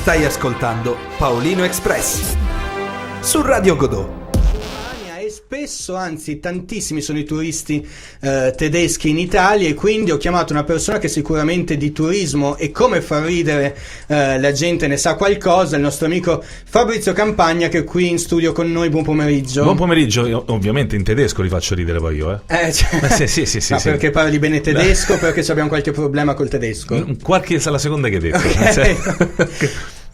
Stai ascoltando Paolino Express su Radio Godot. E spesso, anzi tantissimi sono i turisti tedeschi in Italia, e quindi ho chiamato una persona che sicuramente di turismo e come far ridere la gente ne sa qualcosa, il nostro amico Fabrizio Campagna, che è qui in studio con noi. Buon pomeriggio. Buon pomeriggio. Io, ovviamente in tedesco li faccio ridere poi io. Sì. Ma perché parli bene tedesco? Perché abbiamo qualche problema col tedesco? Qualche è la seconda che hai detto. Okay.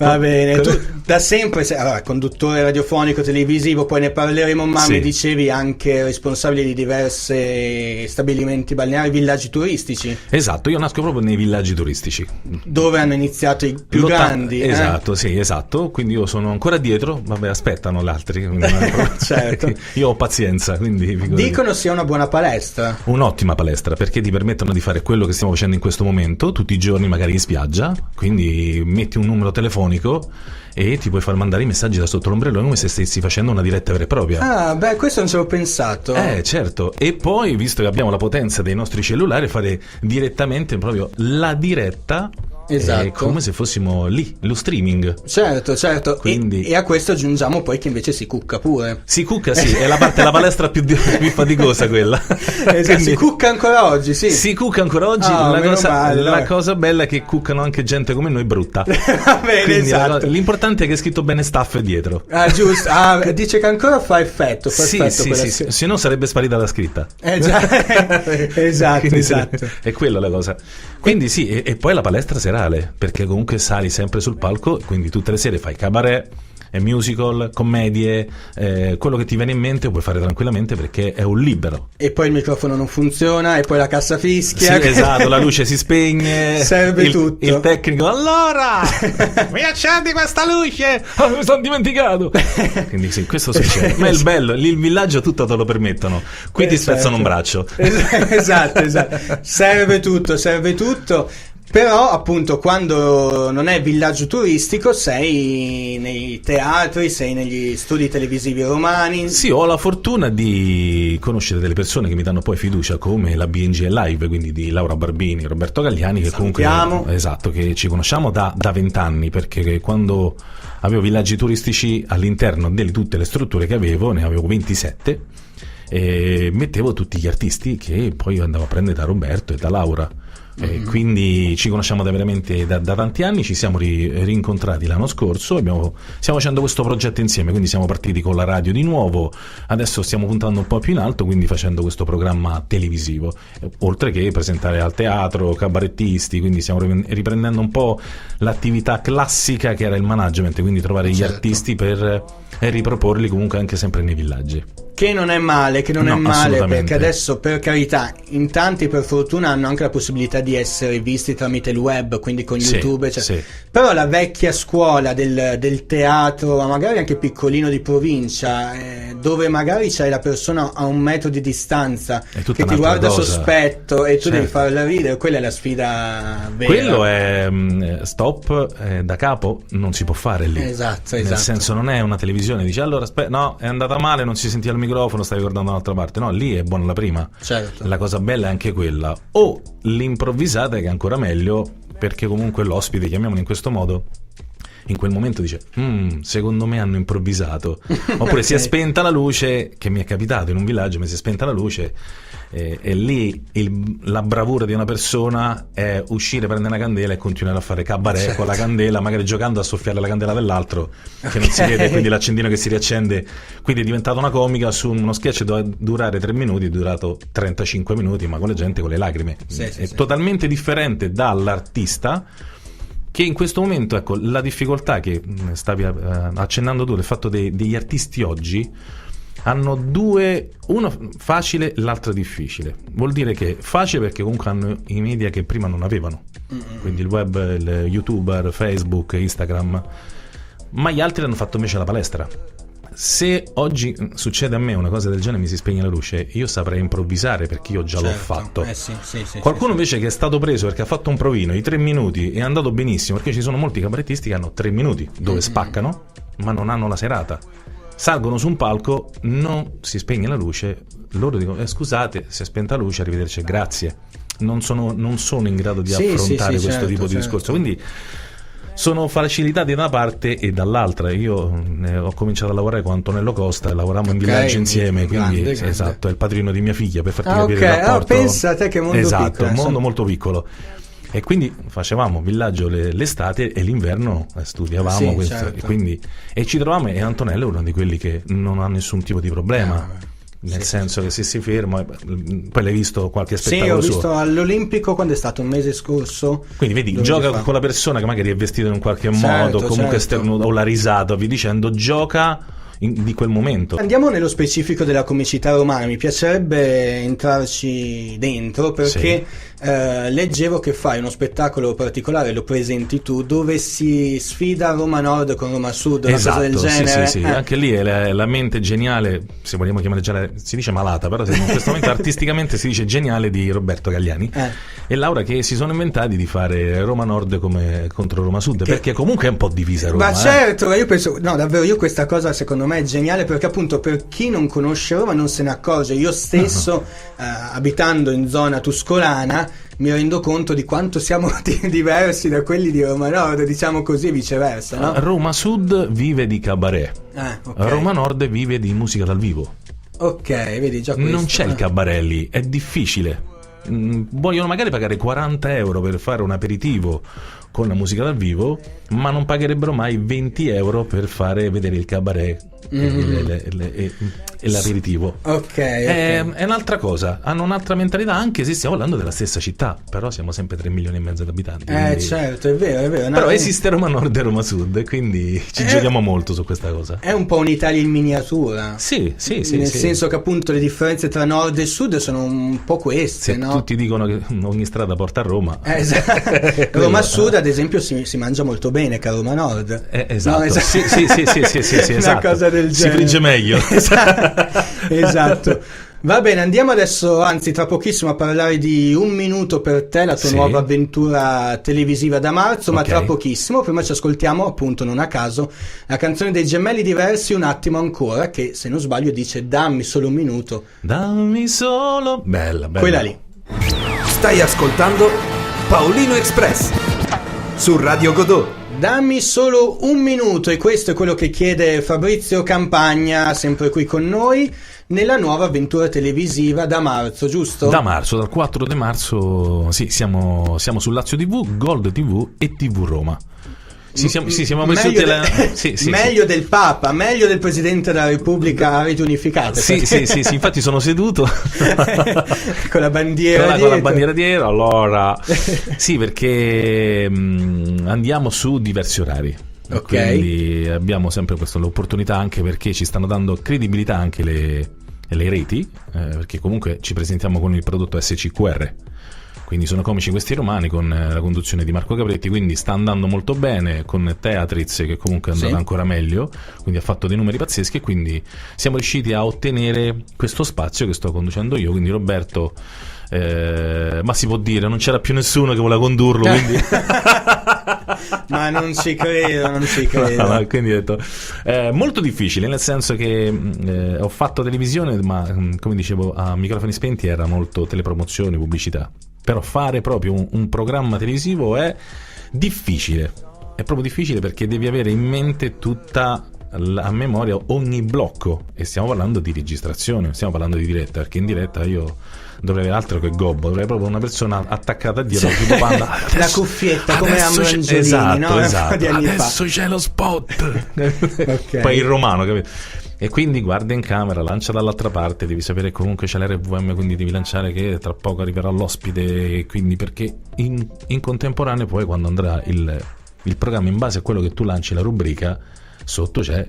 Va bene, tu da sempre sei conduttore radiofonico, televisivo, poi ne parleremo, ma mi dicevi anche responsabile di diversi stabilimenti balneari, villaggi turistici. Esatto, io nasco proprio nei villaggi turistici. Dove hanno iniziato i più grandi. Esatto, sì, esatto, quindi io sono ancora dietro, vabbè, aspettano gli altri. Certo. Io ho pazienza, quindi... Dicono sia una buona palestra. Un'ottima palestra, perché ti permettono di fare quello che stiamo facendo in questo momento, tutti i giorni magari in spiaggia, quindi metti un numero telefonico e ti puoi far mandare i messaggi da sotto l'ombrello come se stessi facendo una diretta vera e propria. Ah, beh, questo non ci avevo pensato. Certo. E poi, visto che abbiamo la potenza dei nostri cellulari, fare direttamente proprio la diretta. Esatto. Come se fossimo lì, lo streaming. Certo. Quindi... E a questo aggiungiamo poi che invece si cucca pure. Si cucca, sì, è la parte della palestra più faticosa quella. Esatto. Quindi... si cucca ancora oggi, sì. Si cucca ancora oggi. La cosa bella è che cuccano anche gente come noi brutta. Va bene, quindi esatto. L'importante è che è scritto bene staff dietro. Giusto. Dice che ancora fa effetto. Sì, se no sarebbe sparita la scritta. Già. esatto. È quella la cosa. Quindi sì, e poi la palestra serale, perché comunque sali sempre sul palco, quindi tutte le sere fai cabaret, musical, commedie, quello che ti viene in mente puoi fare tranquillamente perché è un libero. E poi il microfono non funziona, e poi la cassa fischia. Sì, esatto, la luce si spegne. Serve tutto. Il tecnico, allora, mi accendi questa luce? Mi sono dimenticato. Quindi sì, questo succede. Ma è il bello, lì il villaggio tutto te lo permettono. Qui ti spezzano un braccio. Esatto. Serve tutto. Però appunto quando non è villaggio turistico sei nei teatri, sei negli studi televisivi romani. Sì, ho la fortuna di conoscere delle persone che mi danno poi fiducia, come la BNG Live, quindi di Laura Barbini, Roberto Galliani, che salutiamo. Comunque esatto, che ci conosciamo da 20 anni, perché quando avevo villaggi turistici all'interno di tutte le strutture che avevo, ne avevo 27, e mettevo tutti gli artisti che poi andavo a prendere da Roberto e da Laura. Quindi ci conosciamo veramente da tanti anni, ci siamo rincontrati l'anno scorso, stiamo facendo questo progetto insieme, quindi siamo partiti con la radio di nuovo, adesso stiamo puntando un po' più in alto, quindi facendo questo programma televisivo, oltre che presentare al teatro, cabarettisti, quindi stiamo riprendendo un po' l'attività classica che era il management, quindi trovare gli artisti per riproporli comunque anche sempre nei villaggi. Che non è male, perché adesso, per carità, in tanti per fortuna hanno anche la possibilità di essere visti tramite il web, quindi con YouTube, però la vecchia scuola del teatro, ma magari anche piccolino di provincia, dove magari c'hai la persona a 1 metro di distanza che ti guarda sospetto e tu devi farla ridere, quella è la sfida vera. Quello è stop, da capo non si può fare lì. Esatto. Nel senso, non è una televisione, dici allora aspetta, no, è andata male, non si sentiva il microfono, stai guardando un'altra parte. No, lì è buona la prima. Certo. La cosa bella è anche quella. O l'improvvisata, che è ancora meglio, perché comunque l'ospite, chiamiamolo in questo modo, in quel momento dice secondo me hanno improvvisato. Oppure si è spenta la luce, che mi è capitato in un villaggio, mi si è spenta la luce, e lì la bravura di una persona è uscire, prendere una candela e continuare a fare cabaret con la candela, magari giocando a soffiare la candela dell'altro che non si vede, quindi l'accendino che si riaccende. Quindi è diventata una comica su uno sketch che doveva durare 3 minuti, è durato 35 minuti, ma con la gente con le lacrime. È totalmente differente dall'artista, che in questo momento, ecco, la difficoltà che stavi accennando tu, del fatto degli artisti oggi hanno due, uno facile, l'altro difficile. Vuol dire che facile perché comunque hanno i media che prima non avevano, quindi il web, il YouTuber, Facebook, Instagram, ma gli altri hanno fatto invece la palestra. Se oggi succede a me una cosa del genere, mi si spegne la luce, io saprei improvvisare perché io già l'ho fatto. Qualcuno invece che è stato preso perché ha fatto un provino di 3 minuti e è andato benissimo, perché ci sono molti cabarettisti che hanno 3 minuti dove spaccano ma non hanno la serata, salgono su un palco, non si spegne la luce, loro dicono scusate, si è spenta la luce, arrivederci, grazie. Non sono in grado di affrontare questo tipo di discorso, quindi sono facilitati da una parte e dall'altra. Io ho cominciato a lavorare con Antonello Costa e lavoravamo in villaggio insieme, quindi grande. Esatto, è il padrino di mia figlia, per farti capire il rapporto. Pensa a te che mondo esatto, piccolo, un mondo molto piccolo. E quindi facevamo villaggio l'estate e l'inverno studiavamo questo, certo. e ci trovavamo, e Antonello è uno di quelli che non ha nessun tipo di problema. Nel senso che se si ferma, poi l'hai visto qualche spettacolo suo? Sì, ho visto suo all'Olimpico quando è stato un mese scorso. Quindi vedi, gioca con la persona che magari è vestita in un qualche modo, comunque esterno, o la risata, vi dicendo, gioca di quel momento. Andiamo nello specifico della comicità romana, mi piacerebbe entrarci dentro perché leggevo che fai uno spettacolo particolare, lo presenti tu, dove si sfida Roma Nord con Roma Sud, una cosa del genere. Sì. Anche lì è la mente geniale, se vogliamo chiamare geniale, si dice malata, però in questo momento artisticamente si dice geniale, di Roberto Gagliani e Laura, che si sono inventati di fare Roma Nord come contro Roma Sud, perché comunque è un po' divisa Roma. Ma certo, io penso, no davvero, io questa cosa secondo me è geniale, perché appunto per chi non conosce Roma non se ne accorge. Io stesso abitando in zona tuscolana mi rendo conto di quanto siamo diversi da quelli di Roma Nord, diciamo così, viceversa, no? Roma Sud vive di cabaret, okay. Roma Nord vive di musica dal vivo. Ok, vedi già questo. Non c'è il cabaret lì, è difficile. Vogliono magari pagare 40 euro per fare un aperitivo con la musica dal vivo, ma non pagherebbero mai 20 euro per fare vedere il cabaret e l'aperitivo. È un'altra cosa, hanno un'altra mentalità, anche se stiamo parlando della stessa città, però siamo sempre 3 milioni e mezzo di abitanti. Quindi... certo, è vero. Però esiste Roma Nord e Roma Sud, quindi ci giochiamo molto su questa cosa. È un po' un'Italia in miniatura. Sì. Nel senso che appunto le differenze tra Nord e Sud sono un po' queste, no? Tutti dicono che ogni strada porta a Roma. Esatto. Roma Sud ad esempio si mangia molto bene che a Roma Nord. Esatto. No, esatto. Sì, una cosa del genere. Si frigge meglio. Esatto. Va bene, andiamo adesso, anzi tra pochissimo, a parlare di Un minuto per te, la tua nuova avventura televisiva da marzo, ma tra pochissimo. Prima ci ascoltiamo, appunto non a caso, la canzone dei Gemelli Diversi, Un attimo ancora, che se non sbaglio dice dammi solo un minuto. Dammi solo... Bella. Quella lì. Stai ascoltando Paolino Express su Radio Godot. Dammi solo un minuto, e questo è quello che chiede Fabrizio Campagna, sempre qui con noi, nella nuova avventura televisiva da marzo, giusto? Da marzo, dal 4 di marzo, sì, siamo su Lazio TV, Gold TV e TV Roma. Siamo messi meglio del Papa, meglio del Presidente della Repubblica a reti unificate. Sì, infatti sono seduto con la bandiera con la bandiera dietro. Allora, sì, perché andiamo su diversi orari. Ok. Quindi abbiamo sempre questa l'opportunità, anche perché ci stanno dando credibilità anche le reti, perché comunque ci presentiamo con il prodotto SCQR. Quindi sono comici questi romani, con la conduzione di Marco Capretti, quindi sta andando molto bene, con Teatriz che comunque è andata ancora meglio, quindi ha fatto dei numeri pazzeschi, e quindi siamo riusciti a ottenere questo spazio che sto conducendo io. Quindi Roberto, ma si può dire, non c'era più nessuno che voleva condurlo, quindi... Ma non ci credo. No, quindi ho detto molto difficile, nel senso che ho fatto televisione, ma come dicevo a microfoni spenti era molto telepromozione, pubblicità. Però fare proprio un programma televisivo è difficile, è proprio difficile, perché devi avere in mente tutta a memoria ogni blocco, e stiamo parlando di registrazione, stiamo parlando di diretta, perché in diretta io dovrei avere altro che gobbo, dovrei proprio una persona attaccata dietro tipo Panda, la cuffietta come a Mangiolini, no? Esatto. Adesso c'è lo spot. Okay. Poi il romano, capito? E quindi guarda in camera, lancia dall'altra parte, devi sapere che comunque c'è l'RVM, quindi devi lanciare che tra poco arriverà l'ospite, quindi perché in contemporanea poi quando andrà il programma, in base a quello che tu lanci la rubrica, sotto c'è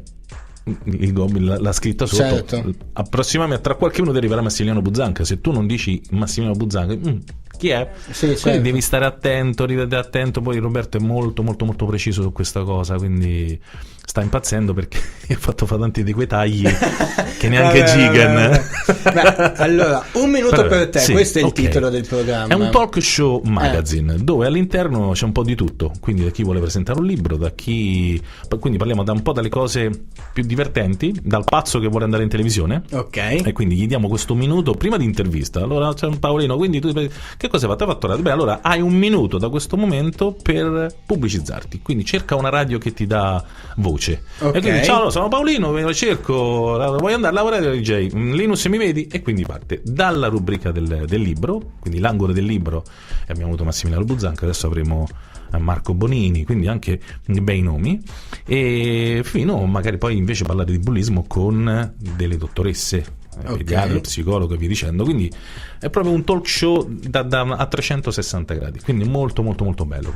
la scritta sotto. Certo. Prossimamente tra qualche minuto arriverà Massimiliano Buzzanca. Se tu non dici Massimiliano Buzzanca, chi è? Sì, quindi certo. devi stare attento. Poi Roberto è molto molto molto preciso su questa cosa, quindi sta impazzendo perché ha fatto tanti di quei tagli che neanche Gigan. Allora, Un minuto per te, sì, questo è il titolo del programma. È un talk show magazine dove all'interno c'è un po' di tutto, quindi da chi vuole presentare un libro, quindi parliamo da un po' dalle cose più divertenti, dal pazzo che vuole andare in televisione, ok, e quindi gli diamo questo minuto prima di intervista. Allora c'è un Paolino, quindi tu che cosa hai fatto? Hai fatto radio. Beh, allora hai un minuto da questo momento per pubblicizzarti, quindi cerca una radio che ti dà voce. Okay. E quindi ciao, sono Paolino, ve lo cerco, voglio andare a lavorare da DJ, Linus mi vedi? E quindi parte dalla rubrica del libro, quindi l'angolo del libro, e abbiamo avuto Massimiliano Buzzanca, adesso avremo Marco Bonini, quindi anche bei nomi, e fino magari poi invece parlare di bullismo con delle dottoresse, pediatra, psicologo e via dicendo, quindi è proprio un talk show a 360 gradi, quindi molto molto molto bello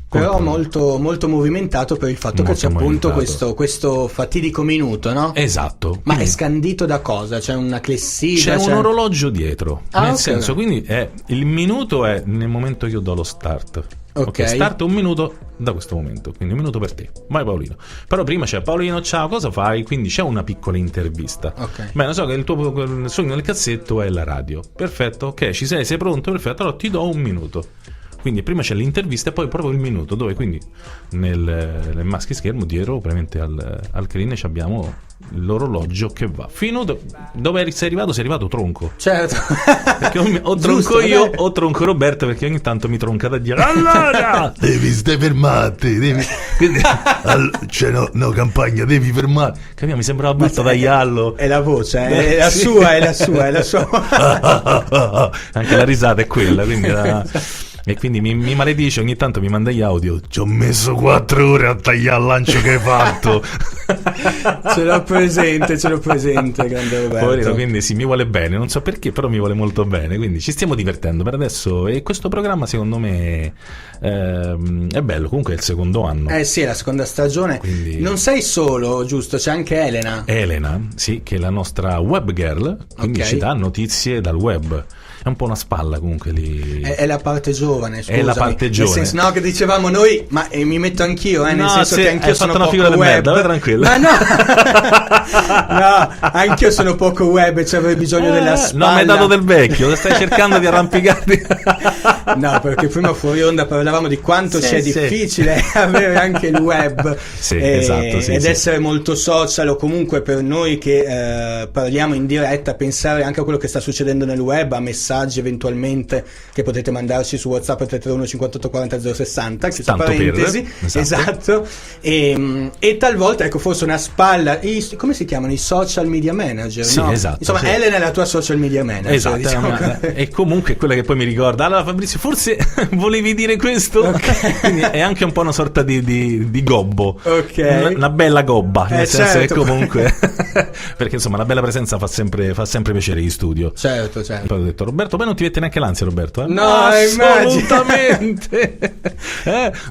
però molto, molto movimentato per il fatto che c'è appunto questo fatidico minuto, no? Esatto. Ma è scandito da cosa? C'è una clessidra? C'è un orologio dietro, nel senso, quindi il minuto è nel momento che io do lo start. Ok, start un minuto da questo momento, quindi un minuto per te. Vai Paolino. Però prima c'è Paolino, ciao, cosa fai? Quindi c'è una piccola intervista. Beh, so che il tuo sogno nel cassetto è la radio. Perfetto, ok, ci sei pronto? Perfetto, allora ti do un minuto. Quindi prima c'è l'intervista e poi proprio il minuto, dove quindi nel maschi schermo dietro, ovviamente al crine abbiamo l'orologio che va fino dove sei arrivato tronco. Certo. Perché o tronco io o tronco Roberto, perché ogni tanto mi tronca da dire allora stai fermati, c'è no campagna, devi fermare. Capiamo, mi sembrava brutta da Iallo. È la voce, è la sua. Anche la risata è quella, quindi e quindi mi maledice, ogni tanto mi manda gli audio. Ci ho messo 4 ore a tagliare il lancio che hai fatto. Ce l'ho presente, grande Roberto. Poverino, quindi sì, mi vuole bene, non so perché, però mi vuole molto bene, quindi ci stiamo divertendo per adesso. E questo programma secondo me è bello, comunque è il secondo anno. Sì, è la seconda stagione, quindi... Non sei solo, giusto? C'è anche Elena, sì, che è la nostra web girl, quindi ci dà notizie dal web. È un po' una spalla comunque lì. È la parte giovane, scusami. È la parte giovane. Nel senso, no, che dicevamo noi, ma mi metto anch'io, nel senso che anch'io sono una poco figura web. Di merda, vai tranquillo. Ma no, no, anch'io sono poco web e avrei bisogno della spalla. No, mi hai dato del vecchio, stai cercando di arrampicarti. No, perché prima fuori onda parlavamo di quanto sia difficile avere anche il web ed essere molto social, o comunque per noi che parliamo in diretta, pensare anche a quello che sta succedendo nel web, a messaggi eventualmente che potete mandarci su WhatsApp al 331 58 40 060, chiusa parentesi, esatto. E talvolta, ecco, forse una spalla, come si chiamano i social media manager? Sì, no? Esatto. Insomma, sì. Elena è la tua social media manager. Esatto, diciamo. E comunque quella che poi mi ricorda, allora Fabrizio, forse volevi dire questo? Okay. Quindi è anche un po' una sorta di gobbo, una bella gobba, nel senso che comunque perché insomma la bella presenza fa sempre piacere in studio. Certo. Poi ho detto, Roberto, poi non ti mette neanche l'ansia, Roberto? No, assolutamente.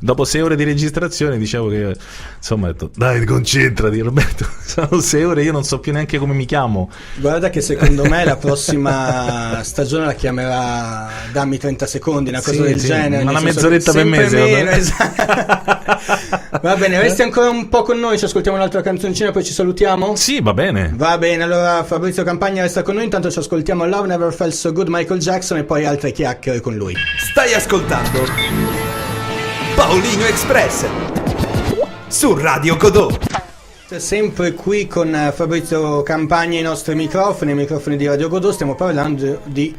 Dopo 6 ore di registrazione dicevo che insomma ho detto, dai, concentrati Roberto, sono 6 ore, io non so più neanche come mi chiamo. Guarda che secondo me la prossima stagione la chiamerà Dammi 30 secondi, una cosa del genere, una mezz'oretta per mese meno, esatto. Va bene, resti ancora un po' con noi, ci ascoltiamo un'altra canzoncina e poi ci salutiamo? Sì, va bene, allora Fabrizio Campagna resta con noi, intanto ci ascoltiamo Love Never Felt So Good, Michael Jackson, e poi altre chiacchiere con lui. Stai ascoltando Paolino Express su Radio Godot. Sempre qui con Fabrizio Campagna ai nostri microfoni di Radio Godot. Stiamo parlando di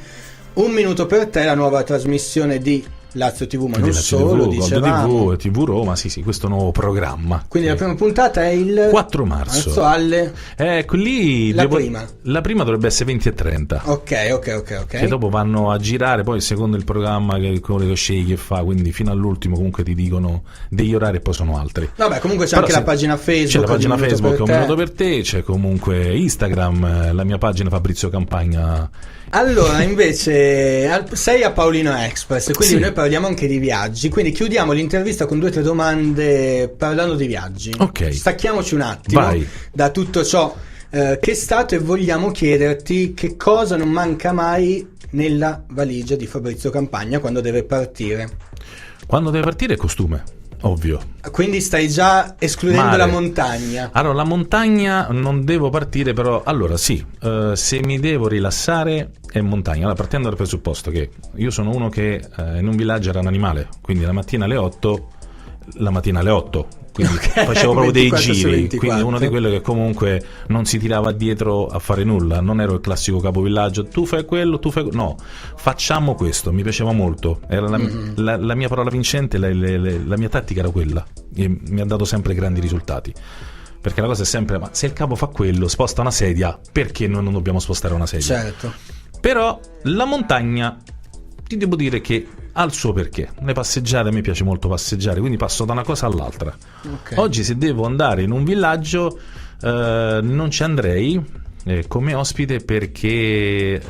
Un Minuto per Te, la nuova trasmissione di Lazio TV, ma non solo, dicevamo. TV Roma, sì, questo nuovo programma. Quindi la prima puntata è il 4 marzo alle... lì la prima dovrebbe essere 20 e 30. Ok. Che dopo vanno a girare, poi secondo il programma che scegli che fa, quindi fino all'ultimo comunque ti dicono degli orari e poi sono altri. Vabbè, comunque c'è anche la pagina Facebook. C'è la pagina Facebook Un Minuto per Te, c'è comunque Instagram, la mia pagina Fabrizio Campagna. Allora, invece, sei a Paolino Express, quindi noi parliamo anche di viaggi, quindi chiudiamo l'intervista con 2 o 3 domande parlando di viaggi. Ok. Stacchiamoci un attimo da tutto ciò che è stato, e vogliamo chiederti che cosa non manca mai nella valigia di Fabrizio Campagna quando deve partire. Quando deve partire costume. Ovvio. Quindi stai già escludendo la montagna. Allora, la montagna non devo partire, però allora sì, se mi devo rilassare è montagna. Allora, partendo dal presupposto che io sono uno che in un villaggio era un animale, quindi la mattina alle 8 quindi facevo proprio dei giri, quindi uno di quelli che comunque non si tirava dietro a fare nulla, non ero il classico capovillaggio, tu fai quello, no, facciamo questo, mi piaceva molto, era la mia parola vincente, la mia tattica era quella, e mi ha dato sempre grandi risultati. Perché la cosa è sempre, ma se il capo fa quello, sposta una sedia, perché noi non dobbiamo spostare una sedia? Certo. Però la montagna, ti devo dire che ha il suo perché. Le passeggiate, a me piace molto passeggiare, quindi passo da una cosa all'altra. Okay. Oggi se devo andare in un villaggio non ci andrei come ospite perché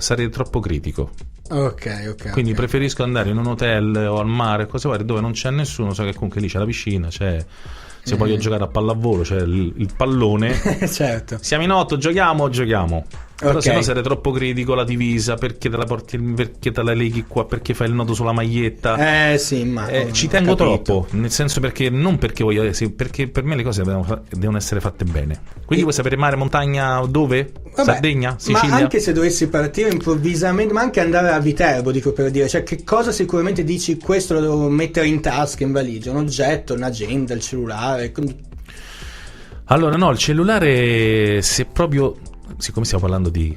sarei troppo critico. Ok. Quindi preferisco andare in un hotel o al mare, cose varie, dove non c'è nessuno, so che comunque lì c'è la piscina, c'è... Se voglio giocare a pallavolo, c'è il pallone. Certo. Siamo in 8, giochiamo. Però se no sarei troppo critico, la divisa, perché te la porti, perché te la leghi qua, perché fai il nodo sulla maglietta. Sì, ma ci tengo troppo, nel senso perché non perché voglio, perché per me le cose devono essere fatte bene. Quindi vuoi sapere mare, montagna, dove? Vabbè, Sardegna, Sicilia? Ma anche se dovessi partire improvvisamente, ma anche andare a Viterbo, dico per dire, cioè che cosa sicuramente dici questo lo devo mettere in tasca, in valigia, un oggetto, un'agenda, il cellulare. Allora no, il cellulare, se proprio, siccome stiamo parlando di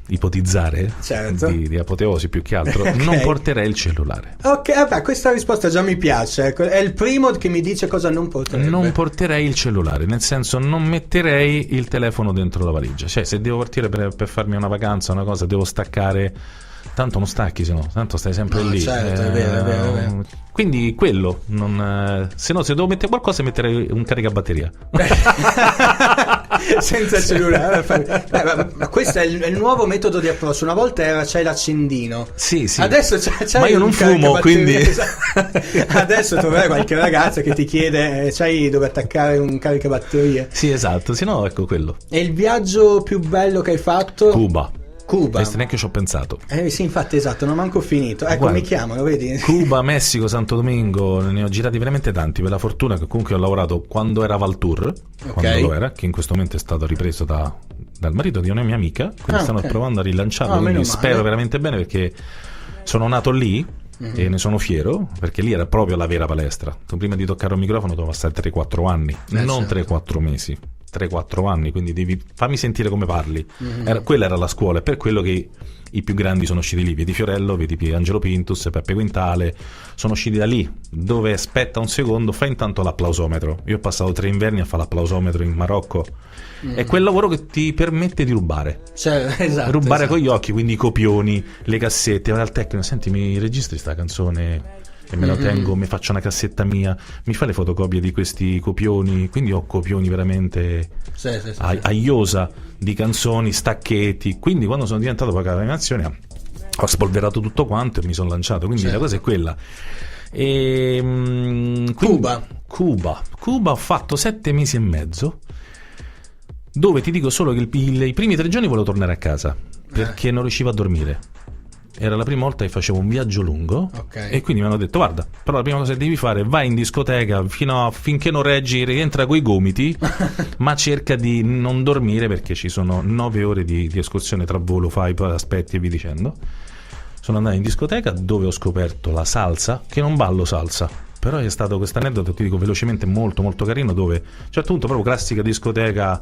ipotizzare, certo, di apoteosi più che altro, non porterei il cellulare. Ok, vabbè, questa risposta già mi piace, è il primo che mi dice cosa non porterebbe. Non porterei il cellulare, nel senso non metterei il telefono dentro la valigia, cioè se devo partire per farmi una vacanza, una cosa, devo staccare, tanto non stacchi, se no, tanto stai sempre lì. Certo, è vero. Quindi quello, se no, se devo mettere qualcosa metterei un caricabatteria. Senza cellulare. Ma questo è il nuovo metodo di approccio. Una volta c'è l'accendino. Sì. Adesso c'è ma io non fumo, quindi adesso troverai qualche ragazza che ti chiede c'hai dove attaccare un caricabatterie. Sì, esatto, se no ecco quello. E il viaggio più bello che hai fatto? Cuba. Questo neanche ci ho pensato. Sì, infatti, esatto, non ho manco finito. Ecco, guarda, mi chiamano, vedi? Cuba, Messico, Santo Domingo, ne ho girati veramente tanti. Per la fortuna che comunque ho lavorato quando era Valtour, quando lo era, che in questo momento è stato ripreso dal marito di una mia amica. Quindi stanno provando a rilanciarlo. Quindi spero veramente bene, perché sono nato lì e ne sono fiero, perché lì era proprio la vera palestra. Tu prima di toccare un microfono dovevi stare 3-4 anni, non 3-4 mesi. 3-4 anni, quindi devi fammi sentire come parli. Quella era la scuola, è per quello che i più grandi sono usciti lì, vedi Fiorello, vedi Angelo Pintus, Peppe Quintale, sono usciti da lì, dove aspetta un secondo, fai intanto l'applausometro. Io ho passato 3 inverni a fare l'applausometro in Marocco. È quel lavoro che ti permette di rubare, esatto. Con gli occhi, quindi i copioni, le cassette, vai al tecnico, senti, mi registri sta canzone e me lo tengo, mi faccio una cassetta mia, mi fa le fotocopie di questi copioni, quindi ho copioni veramente a iosa di canzoni, stacchetti. Quindi quando sono diventato poi animazione ho spolverato tutto quanto e mi sono lanciato, quindi la cosa è quella. Cuba ho fatto 7 mesi e mezzo, dove ti dico solo che i primi 3 giorni volevo tornare a casa perché non riuscivo a dormire. Era la prima volta che facevo un viaggio lungo, e quindi mi hanno detto: guarda, però la prima cosa che devi fare, vai in discoteca finché non reggi, rientra coi gomiti, ma cerca di non dormire, perché ci sono 9 ore di escursione tra volo, fai, poi aspetti e via dicendo. Sono andato in discoteca dove ho scoperto la salsa, che non ballo salsa, però è stato questo aneddoto, ti dico velocemente, molto molto carino, dove a un certo punto, proprio classica discoteca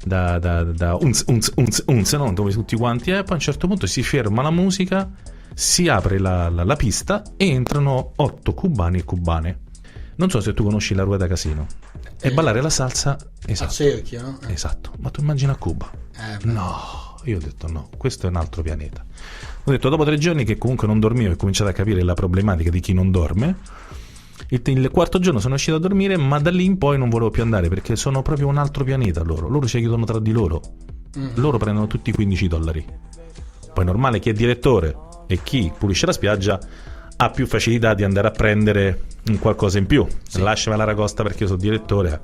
da no? Dove tutti quanti, poi a un certo punto si ferma la musica, si apre la pista e entrano 8 cubani e cubane. Non so se tu conosci la Rueda Casino, e ballare la salsa, esatto, a cerchio, no? Esatto, ma tu immagina a Cuba. No, io ho detto no, questo è un altro pianeta. Ho detto, dopo 3 giorni che comunque non dormivo, e cominciato a capire la problematica di chi non dorme. Il 4º giorno sono uscito a dormire, ma da lì in poi non volevo più andare, perché sono proprio un altro pianeta loro si aiutano tra di loro. Loro prendono tutti $15. Poi è normale, chi è direttore e chi pulisce la spiaggia ha più facilità di andare a prendere un qualcosa in più. Lasciami la ragosta perché io sono direttore,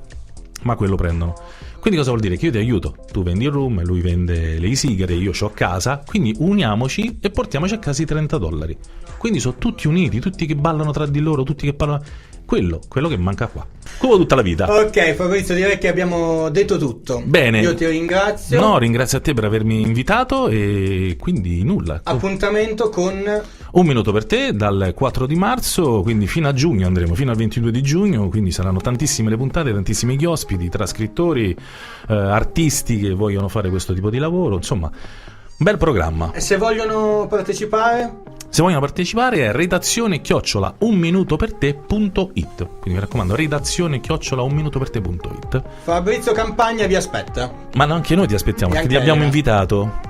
ma quello prendono. Quindi cosa vuol dire? Che io ti aiuto, tu vendi il room, lui vende le sigare, io c'ho casa, quindi uniamoci e portiamoci a casa i $30. Quindi sono tutti uniti, tutti che ballano tra di loro, tutti che parlano. Quello che manca qua, come tutta la vita. Ok, Fabrizio, direi che abbiamo detto tutto. Bene, io ti ringrazio. No, ringrazio a te per avermi invitato, e quindi nulla. Appuntamento con Un minuto per te dal 4 di marzo, quindi fino a giugno andremo, fino al 22 di giugno, quindi saranno tantissime le puntate, tantissimi gli ospiti, tra scrittori, artisti che vogliono fare questo tipo di lavoro, insomma, bel programma. E se vogliono partecipare? Se vogliono partecipare è redazione@unminutoperte.it, quindi mi raccomando, redazione@unminutoperte.it. Fabrizio Campagna vi aspetta. Ma anche noi ti aspettiamo, perché ti abbiamo invitato.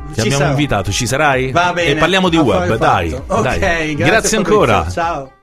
Ci sarai? Va bene. E parliamo di web, dai. Ok, dai. grazie Ancora. Ciao.